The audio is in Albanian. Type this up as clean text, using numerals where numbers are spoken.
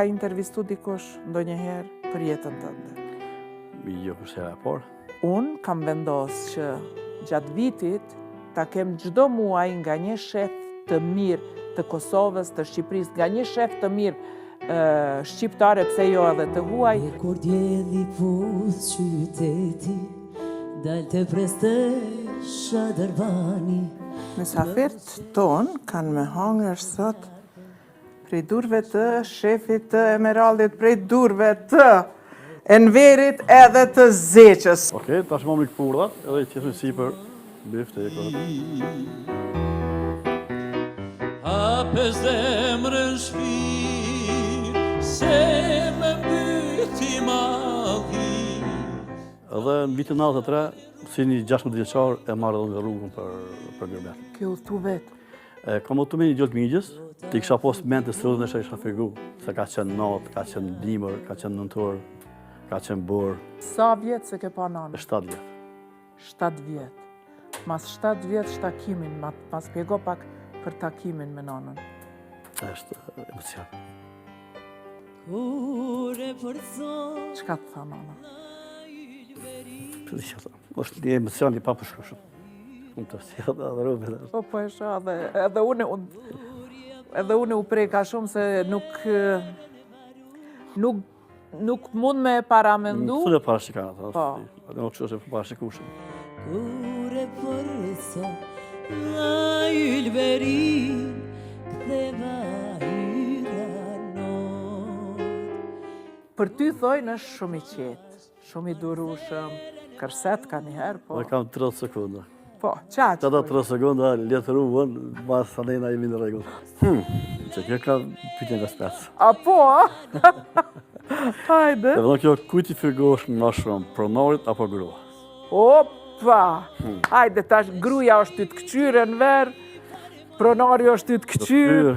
Ka intervistu dikush ndonjëherë për jetën tënde? Jo, është hera e parë. Unë kam vendosë që gjatë vitit ta kem çdo muaj nga një shef të mirë të Kosovës, të Shqipërisë, nga një shef të mirë shqiptare, pse jo edhe të huaj. Kur djeli puth qyteti, dalte preste Shadarbani. Mysafirët tonë kanë me hangër sot prej durve të shefit të Emeraldit, prej durve të Enverit edhe të Zeqës. Okej, tash më këtu urdhat, edhe i qesu sipër bifte e kohë. Hape zemrën shpirë, se më mbyti malli. Edhe në vitin 93, si një 16 vjeçar e marrë edhe rrugën për Gërbet. Kjo udhtu vetë. Kam udhtu me një gjolt migjës, ti kisha pas ment të strudhën e isha figu, se ka qenë natë, ka qenë dimër, ka qenë nëntor, ka qenë borë. Sa vjetë se ke pa nanë? 7 vjetë. 7 vjetë. Mas 7 vjetë shtakimin, mas pjego pak për takimin me nanën. Është emocion. Çka të tha nana? Është një emocion i papërshkrueshëm. Unë të sjell edhe rrugën. Po e shoh edhe unë u preka shumë se nuk mund me paramendu. Nuk e parashikan atë. Po. Atë nuk është e parashikueshëm. Kure përsa, la ylberin, ktheva hyra not. Për ty thojnë është shumë i qetë, shumë i durueshëm, kërset ka njëherë, po. Dhe kam 30 sekonda. Po, qaqë. Qata 30 sekonda, letëru vën, mas sanena jemi në regullë. Që kjo ka pyetje nga spec. A po, a? Hajde. Edhe kjo kujt i firgosh më shumë, pronarit apo grua? Opa! Hajde, tash gruja është ty të këqyre në verë, pronari është ty të këqyre.